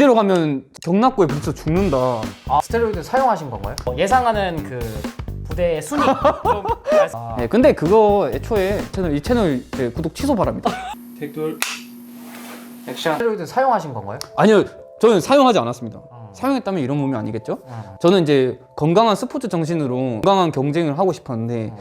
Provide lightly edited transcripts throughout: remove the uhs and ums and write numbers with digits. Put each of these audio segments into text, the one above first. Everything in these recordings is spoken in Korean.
이대로 가면 경락고에 부딪혀 죽는다. 아, 스테로이드 사용하신 건가요? 예상하는 그 부대의 순위 좀 네, 근데 그거 애초에 이 채널 구독 취소 바랍니다. 택돌 액션. 스테로이드 사용하신 건가요? 아니요, 저는 사용하지 않았습니다. 사용했다면 이런 몸이 아니겠죠? 저는 이제 건강한 스포츠 정신으로 건강한 경쟁을 하고 싶었는데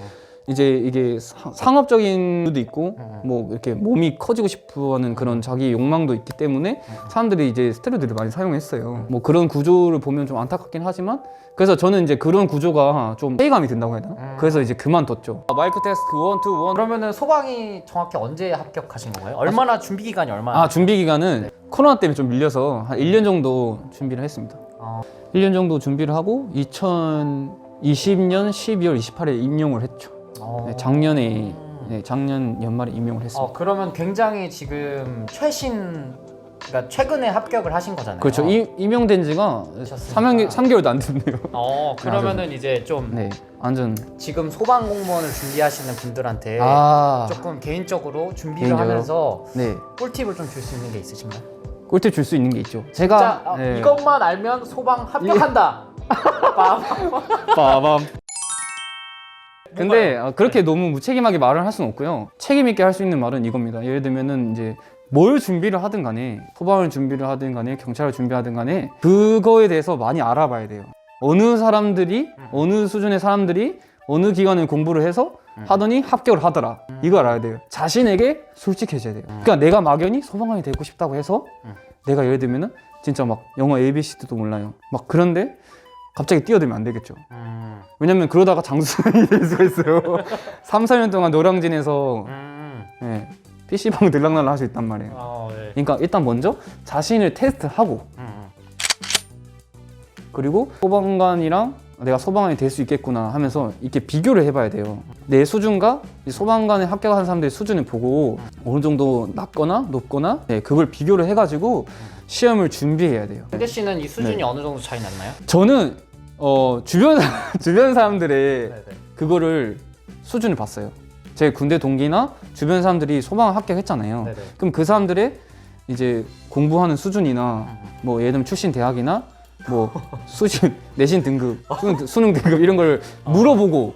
이제 이게 상업적인 것도 있고 뭐 이렇게 몸이 커지고 싶어하는 그런 자기 욕망도 있기 때문에 사람들이 이제 스테로이드를 많이 사용했어요. 뭐 그런 구조를 보면 좀 안타깝긴 하지만 그래서 저는 이제 그런 구조가 좀 회의감이 든다고 해야 되나? 그래서 이제 그만뒀죠. 마이크 테스트 1, 2, 1. 그러면은 소방이 정확히 언제 합격하신 건가요? 얼마나 준비 기간이 얼마나? 준비 기간은 코로나 때문에 좀 밀려서 한 1년 정도 준비를 했습니다. 1년 정도 준비를 하고 2020년 12월 28일 임용을 했죠. 네, 작년에 작년 연말에 임용을 했습니다. 그러면 굉장히 지금 그러니까 최근에 합격을 하신 거잖아요. 그렇죠. 임용된 지가 3개월도 안 됐네요. 그러면은 이제 좀 네, 완전 지금 소방 공무원을 준비하시는 분들한테 조금 개인적으로 준비를 개인적으로? 하면서 네, 꿀팁을 좀 줄 수 있는 게 있으신가요? 꿀팁 줄 수 있는 게 있죠. 진짜 네. 이것만 알면 소방 합격한다. 빠밤. 근데 그렇게 너무 무책임하게 말을 할 수는 없고요. 책임 있게 할 수 있는 말은 이겁니다. 예를 들면은 이제 뭘 준비를 하든 간에 소방을 준비를 하든 간에 경찰을 준비하든 간에 그거에 대해서 많이 알아봐야 돼요. 어느 수준의 사람들이 어느 기관을 공부를 해서 하더니 합격을 하더라. 이거 알아야 돼요. 자신에게 솔직해져야 돼요. 그러니까 내가 막연히 소방관이 되고 싶다고 해서 내가 예를 들면은 진짜 막 영어 ABC도 몰라요. 막 그런데 갑자기 뛰어들면 안 되겠죠. 왜냐면 그러다가 장수생이 될 수가 있어요. 3, 4년 동안 노량진에서 PC방 들락날락 할 수 있단 말이에요. 네. 그러니까 일단 먼저 자신을 테스트하고 그리고 소방관이랑 내가 소방관이 될 수 있겠구나 하면서 이렇게 비교를 해봐야 돼요. 내 수준과 이 소방관에 합격한 사람들의 수준을 보고 어느 정도 낮거나 높거나 그걸 비교를 해가지고 시험을 준비해야 돼요. 근데 씨는 이 수준이 어느 정도 차이 났나요? 저는 주변 사람들의 그거를 수준을 봤어요. 제 군대 동기나 주변 사람들이 소방 합격했잖아요. 그럼 그 사람들의 이제 공부하는 수준이나 뭐 예를 들면 출신 대학이나 뭐 내신 등급, 수능 등급 이런 걸 물어보고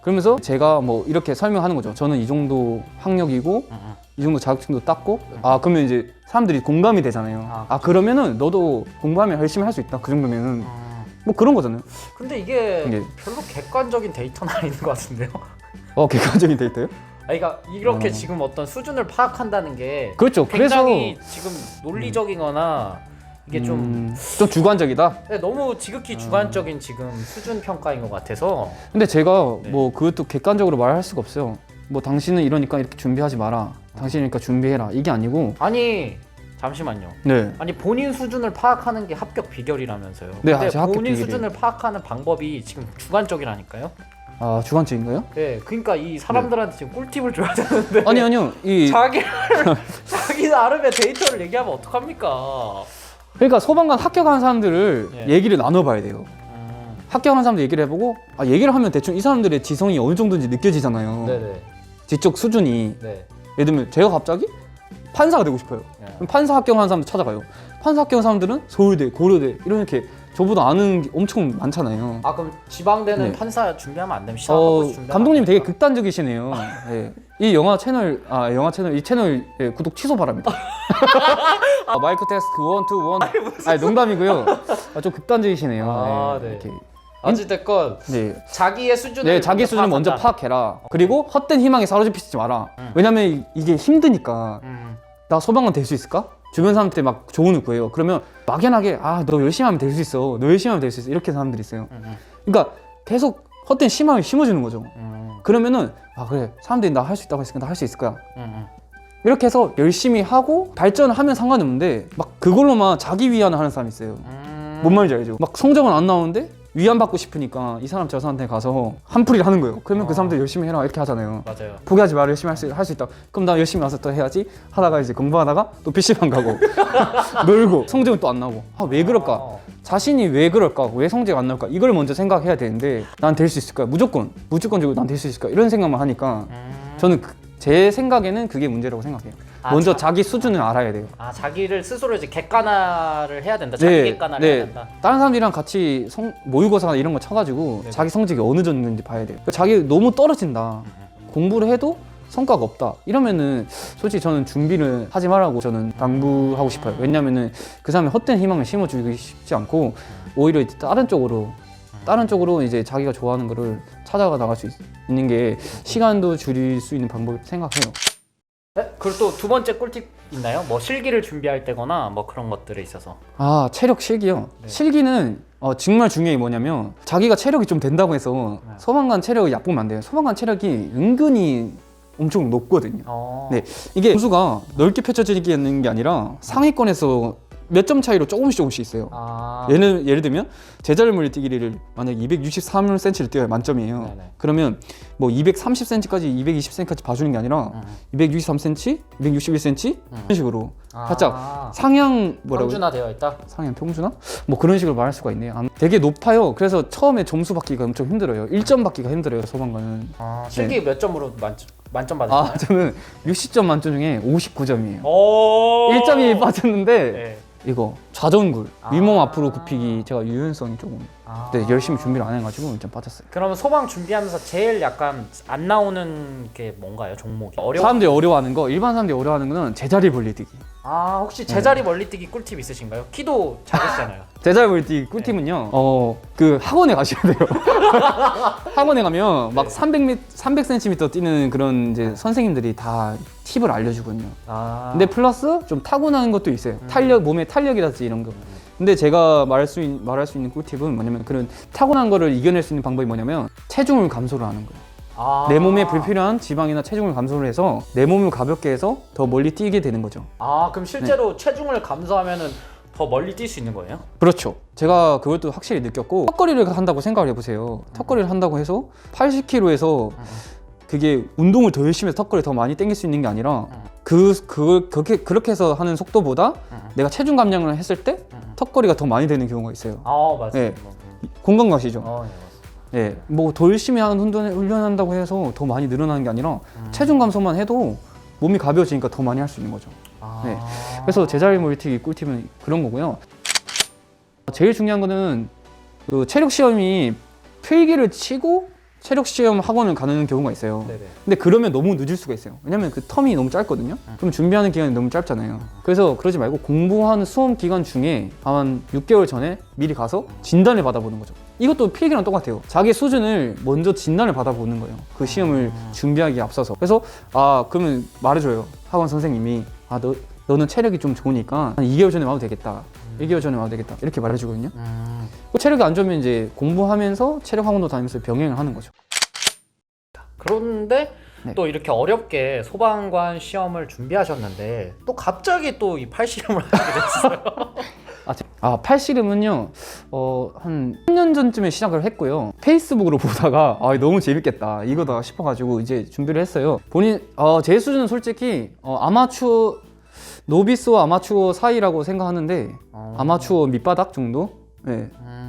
그러면서 제가 뭐 이렇게 설명하는 거죠. 저는 이 정도 학력이고 이 정도 자격증도 땄고 그러면 이제 사람들이 공감이 되잖아요. 그러면은 너도 공부하면 열심히 할 수 있다. 그 정도면은 뭐 그런 거잖아요. 근데 이게 별로 객관적인 데이터는 아닌 것 같은데요? 객관적인 데이터요? 그러니까 이렇게 지금 어떤 수준을 파악한다는 게 그렇죠. 굉장히 지금 논리적이거나 이게 좀 주관적이다? 네, 너무 지극히 주관적인 지금 수준 평가인 것 같아서. 근데 제가 뭐 그것도 객관적으로 말할 수가 없어요. 뭐 당신은 이러니까 이렇게 준비하지 마라. 당신이니까 준비해라. 이게 아니고. 아니 잠시만요. 네. 아니 본인 수준을 파악하는 게 합격 비결이라면서요. 네, 근데 합격 본인 비결이에요. 수준을 파악하는 방법이 지금 주관적이라니까요. 주관적인가요? 네, 그러니까 이 사람들한테 지금 꿀팁을 줘야 되는데. 아니요. 자기 나름의 데이터를 얘기하면 어떡합니까? 그러니까 소방관 합격한 사람들을 얘기를 나눠봐야 돼요. 합격한 사람들 얘기를 해보고 얘기를 하면 대충 이 사람들의 지성이 어느 정도인지 느껴지잖아요. 네네. 지적 수준이. 네. 예를 들면 제가 갑자기 판사가 되고 싶어요. 그럼 판사 합격한 사람들 찾아가요. 판사 합격한 사람들은 서울대, 고려대 이렇게 저보다 아는 게 엄청 많잖아요. 그럼 지방대는 판사 준비하면 안 되면 시사하고 준비하면 감독님 되게 극단적이시네요. 네. 이 이 채널 구독 취소 바랍니다. 마이크 테스트 1, 2, 1. 아니 농담이고요. 좀 극단적이시네요. 네. 이렇게. 어찌됐건 자기의 수준을 자기 수준을 먼저 파악해라. 그리고 헛된 희망에 사로잡히지 마라. 왜냐면 이게 힘드니까. 나 소방관 될 수 있을까? 주변 사람한테 막 조언을 구해요. 그러면 막연하게 너 열심히 하면 될 수 있어. 너 열심히 하면 될 수 있어. 이렇게 사람들이 있어요. 그러니까 계속 헛된 희망을 심어주는 거죠. 그러면은 그래 사람들이 나 할 수 있다고 했으니까 나 할 수 있을 거야. 이렇게 해서 열심히 하고 발전을 하면 상관이 없는데 막 그걸로만 자기 위안을 하는 사람이 있어요. 뭔 말인지 알죠? 막 성적은 안 나오는데 위안받고 싶으니까 이 사람 저 사람한테 가서 한풀이를 하는 거예요. 그러면 그 사람들 열심히 해라 이렇게 하잖아요. 맞아요. 포기하지 마라. 열심히 할 수 있다. 그럼 나 열심히 와서 또 해야지 하다가 이제 공부하다가 또 PC방 가고 놀고 성적은 또 안 나오고 왜 그럴까? 자신이 왜 그럴까? 왜 성적이 안 나올까? 이걸 먼저 생각해야 되는데 난 될 수 있을까? 무조건적으로 난 될 수 있을까? 이런 생각만 하니까 저는 제 생각에는 그게 문제라고 생각해요. 먼저 자기 수준을 알아야 돼요. 아, 자기를 스스로 이제 객관화를 해야 된다. 자기 객관화를 해야 된다. 다른 사람들이랑 같이 모의고사나 이런 거 쳐가지고 자기 성적이 어느 정도인지 봐야 돼요. 그러니까 자기 너무 떨어진다. 공부를 해도 성과가 없다. 이러면은 솔직히 저는 준비를 하지 말라고 저는 당부하고 싶어요. 왜냐면은 그 사람이 헛된 희망을 심어주기 쉽지 않고 오히려 다른 쪽으로 이제 자기가 좋아하는 거를 찾아가 나갈 수 있는 게 시간도 줄일 수 있는 방법이라고 생각해요. 네? 그리고 또 두 번째 꿀팁 있나요? 뭐 실기를 준비할 때거나 뭐 그런 것들에 있어서. 아, 체력 실기요? 네. 실기는 정말 중요한 게 뭐냐면 자기가 체력이 좀 된다고 해서 소방관 체력을 얕보면 안 돼요. 소방관 체력이 은근히 엄청 높거든요. 네, 이게 점수가 넓게 펼쳐지는 게 아니라 상위권에서 몇 점 차이로 조금씩 있어요. 예를 들면 제자리 멀리뛰기를 만약에 263cm를 뛰어야 만점이에요. 네네. 그러면 뭐 230cm까지 220cm까지 봐주는 게 아니라 263cm, 261cm 이런 식으로 살짝 상향 평준화 되어 있다? 상향 평준화? 뭐 그런 식으로 말할 수가 있네요. 되게 높아요. 그래서 처음에 점수 받기가 엄청 힘들어요. 1점 받기가 힘들어요, 소방관은. 실기 몇 점으로 만점 받으셨나요? 저는 60점 만점 중에 59점이에요. 1점이 1점이 빠졌는데 네. 이거 좌전굴, 윗몸 앞으로 굽히기 제가 유연성이 조금 열심히 준비를 안 해가지고 좀 빠졌어요. 그러면 소방 준비하면서 제일 약간 안 나오는 게 뭔가요? 종목이? 사람들이 어려워하는 거, 일반 사람들이 어려워하는 거는 제자리 벌리뛰기. 혹시 제자리 멀리뛰기 꿀팁 있으신가요? 키도 작으시잖아요. 제자리 벌리뛰기 꿀팁은요. 그 학원에 가셔야 돼요. 학원에 가면 막 300cm 뛰는 그런 이제 선생님들이 다 팁을 알려주거든요. 근데 플러스 좀 타고나는 것도 있어요. 몸의 탄력이라든지 이런 거. 근데 제가 말할 수 있는 꿀팁은 뭐냐면 그런 타고난 거를 이겨낼 수 있는 방법이 뭐냐면 체중을 감소를 하는 거예요. 내 몸에 불필요한 지방이나 체중을 감소를 해서 내 몸을 가볍게 해서 더 멀리 뛰게 되는 거죠. 그럼 실제로 체중을 감소하면은 더 멀리 뛸 수 있는 거예요? 그렇죠. 제가 그것도 확실히 느꼈고 턱걸이를 한다고 생각을 해보세요. 턱걸이를 한다고 해서 80kg에서 그게 운동을 더 열심히 해서 턱걸이 더 많이 당길 수 있는 게 아니라 그렇게 해서 하는 속도보다 내가 체중 감량을 했을 때 턱걸이가 더 많이 되는 경우가 있어요. 맞습니다. 네. 공감 가시죠? 네, 맞습니다. 네, 뭐 더 열심히 하는 훈련한다고 해서 더 많이 늘어나는 게 아니라 체중 감소만 해도 몸이 가벼워지니까 더 많이 할 수 있는 거죠. 네. 그래서 제자리 멀리뛰기 꿀팁은 그런 거고요. 제일 중요한 거는 그 체력 시험이 필기를 치고 체력 시험 학원을 가는 경우가 있어요. 네네. 근데 그러면 너무 늦을 수가 있어요. 왜냐면 그 텀이 너무 짧거든요. 그럼 준비하는 기간이 너무 짧잖아요. 그래서 그러지 말고 공부하는 수험 기간 중에 한 6개월 전에 미리 가서 진단을 받아보는 거죠. 이것도 필기랑 똑같아요. 자기 수준을 먼저 진단을 받아보는 거예요. 그 시험을 준비하기에 앞서서. 그래서 그러면 말해줘요. 학원 선생님이 너는 체력이 좀 좋으니까 한 2개월 전에 와도 되겠다. 1개월 전에 와도 되겠다. 이렇게 말해주거든요. 체력이 안 좋으면 이제 공부하면서 체력 학원도 다니면서 병행을 하는 거죠. 그런데 또 이렇게 어렵게 소방관 시험을 준비하셨는데 또 갑자기 또 이 팔씨름을 하시게 됐어요. 팔씨름은요, 한 10년 전쯤에 시작을 했고요. 페이스북으로 보다가 너무 재밌겠다 이거다 싶어가지고 이제 준비를 했어요. 제 수준은 솔직히 노비스와 아마추어 사이라고 생각하는데 아마추어 밑바닥 정도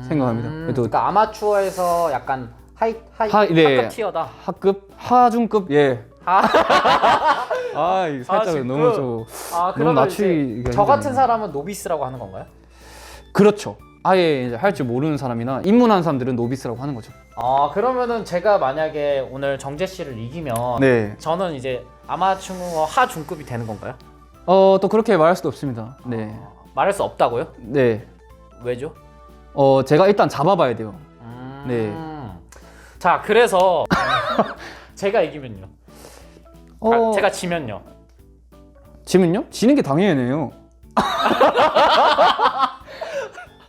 생각합니다. 그러니까 아마추어에서 약간 하급 티어다. 하중급 살짝 너무 그러면 낮추기가 저 같은 사람은 노비스라고 하는 건가요? 그렇죠. 아예 할 줄 모르는 사람이나 입문한 사람들은 노비스라고 하는 거죠. 그러면은 제가 만약에 오늘 정재 씨를 이기면 저는 이제 아마추어 하중급이 되는 건가요? 또 그렇게 말할 수도 없습니다. 네. 말할 수 없다고요? 네. 왜죠? 제가 일단 잡아봐야 돼요. 네. 자, 그래서 제가 이기면요. 제가 지면요. 지면요? 지는 게 당연해요.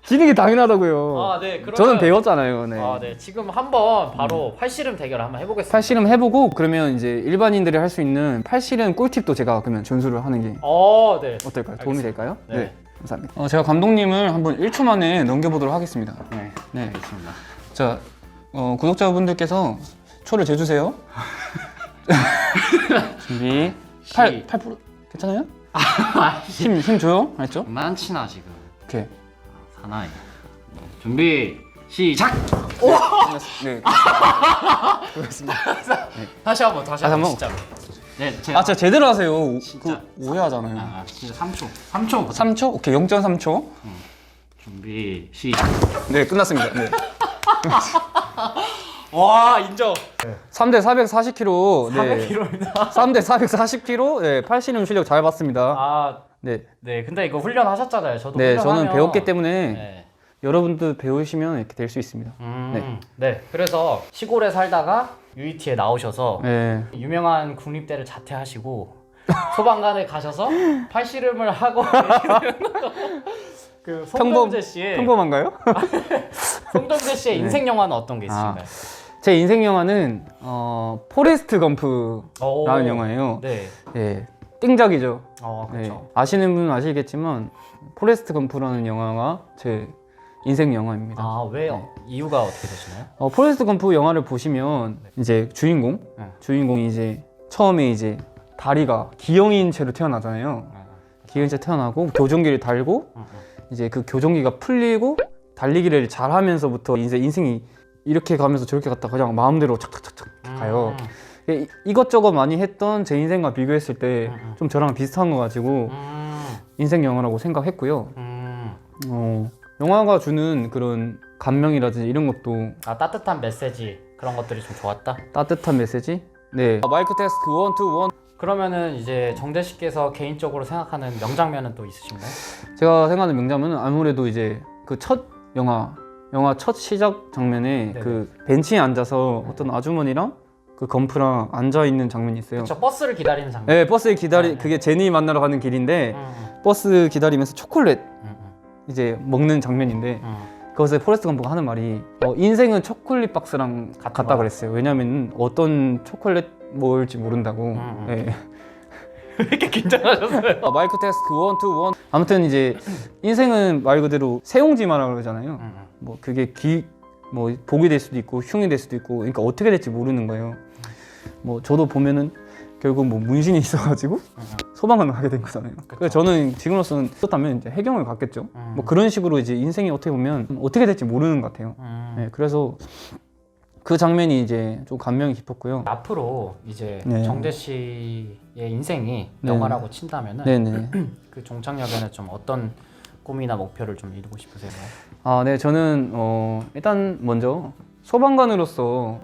지는 게 당연하다고요. 네. 그러면 저는 배웠잖아요. 네. 네. 지금 한번 바로 팔씨름 대결을 한번 해보겠습니다. 팔씨름 해보고 그러면 이제 일반인들이 할 수 있는 팔씨름 꿀팁도 제가 그러면 전수를 하는 게 네. 어떨까요? 도움이 될까요? 네. 감사합니다. 제가 감독님을 한번 1초 만에 넘겨보도록 하겠습니다. 네. 알겠습니다. 자, 구독자분들께서 초를 재주세요. 준비. 8% 괜찮아요? 힘 줘요? 알았죠? 많지나 지금. 오케이. 사나이. 준비 시작. 네. 다시 한번 한번? 진짜로. 네, 제가 아, 진짜 제대로 하세요. 진짜. 그 오해하잖아요. 진짜 3초. 3초. 3초? 오케이, 0.3초. 준비 시작. 네, 끝났습니다. 네. 와 인정. 3대 440kg. 네. 400kg입니다. 3대 440kg. 네, 팔씨름 실력 잘 봤습니다. 아, 네. 네. 근데 이거 훈련하셨잖아요. 저도 네, 훈련하면- 저는 배웠기 때문에 네. 여러분도 배우시면 이렇게 될 수 있습니다. 네. 그래서 시골에 살다가 UET에 나오셔서 네. 유명한 국립대를 자퇴하시고 소방관에 가셔서 팔씨름을 하고 계시는 그 송정재 씨의 평범한가요? 송정재 씨의 인생 영화는 어떤 게 있으신가요? 제 인생 영화는 포레스트 검프라는 오. 영화예요. 네. 네, 띵작이죠. 그렇죠. 네. 아시는 분은 아시겠지만 포레스트 검프라는 영화가 제 인생 영화입니다. 아, 왜요? 네. 이유가 어떻게 되시나요? 포레스트 검프 영화를 보시면 이제 주인공이 이제 처음에 이제 다리가 기형인 채로 태어나잖아요. 기형인 채 태어나고 교정기를 달고 이제 그 교정기가 풀리고 달리기를 잘하면서부터 이제 인생이 이렇게 가면서 저렇게 갔다 그냥 마음대로 착착착착 가요. 이것저것 많이 했던 제 인생과 비교했을 때 좀 저랑 비슷한 거 가지고 인생 영화라고 생각했고요. 영화가 주는 그런 감명이라든지 이런 것도 아, 따뜻한 메시지 그런 것들이 좀 좋았다. 따뜻한 메시지? 네. 마이크 테스트 1, 2, 1. 그러면은 이제 정재 씨께서 개인적으로 생각하는 명장면은 또 있으신가요? 제가 생각하는 명장면은 아무래도 이제 그 첫 영화 첫 시작 장면에 네네. 그 벤치에 앉아서 어떤 아주머니랑 그 검프랑 앉아 있는 장면이 있어요. 저 버스를 기다리는 장면. 네, 버스에 네. 그게 제니 만나러 가는 길인데 음, 버스 기다리면서 초콜릿 음, 이제 먹는 장면인데 그것에 포레스트 검프가 하는 말이 인생은 초콜릿 박스랑 같다 거다. 그랬어요. 왜냐면 어떤 초콜릿 먹을지 모른다고. 네. 왜 이렇게 긴장하셨어요? 마이크 테스트 1, 2, 1. 아무튼 이제 인생은 말 그대로 세옹지마라 그러잖아요. 뭐 그게 뭐 복이 될 수도 있고 흉이 될 수도 있고, 그러니까 어떻게 될지 모르는 거예요. 뭐 저도 보면은 결국 뭐 문신이 있어가지고 소방관을 가게 된 거잖아요. 그래서 저는 지금으로서는 그렇다면 이제 해경을 갔겠죠. 뭐 그런 식으로 이제 인생이 어떻게 보면 어떻게 될지 모르는 것 같아요. 네, 그래서 그 장면이 이제 좀 감명이 깊었고요. 앞으로 이제 네. 정재 씨의 인생이 네. 영화라고 친다면은 네네. 그 종착역에는 좀 어떤 꿈이나 목표를 좀 이루고 싶으세요? 아, 네, 저는 일단 먼저 소방관으로서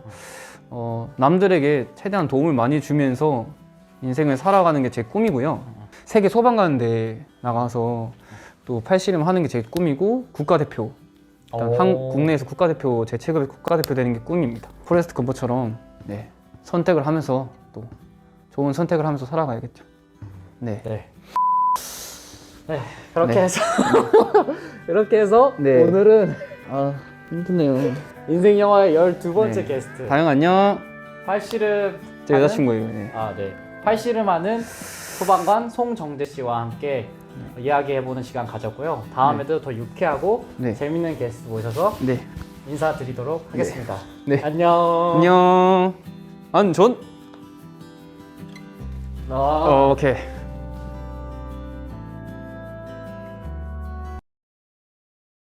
남들에게 최대한 도움을 많이 주면서 인생을 살아가는 게 제 꿈이고요. 세계 소방관대에 나가서 또 팔씨름 하는 게 제 꿈이고 국가대표. 일단 국내에서 국가대표 제 체급의 국가대표 되는 게 꿈입니다. 포레스트 검프처럼 네, 선택을 하면서 또 좋은 선택을 하면서 살아가야겠죠. 네. 네. 네, 그렇게 네. 해서 이렇게 해서 네. 오늘은 힘드네요. 인생 영화의 12번째 네. 게스트 다영 안녕. 팔씨름 제 하는- 여자친구예요. 네. 네. 팔씨름하는 소방관 송정재 씨와 함께 이야기해보는 시간 가졌고요. 다음에도 더 유쾌하고 네. 재밌는 게스트 모셔서 네. 인사드리도록 하겠습니다. 네. 안녕. 안녕. 오케이.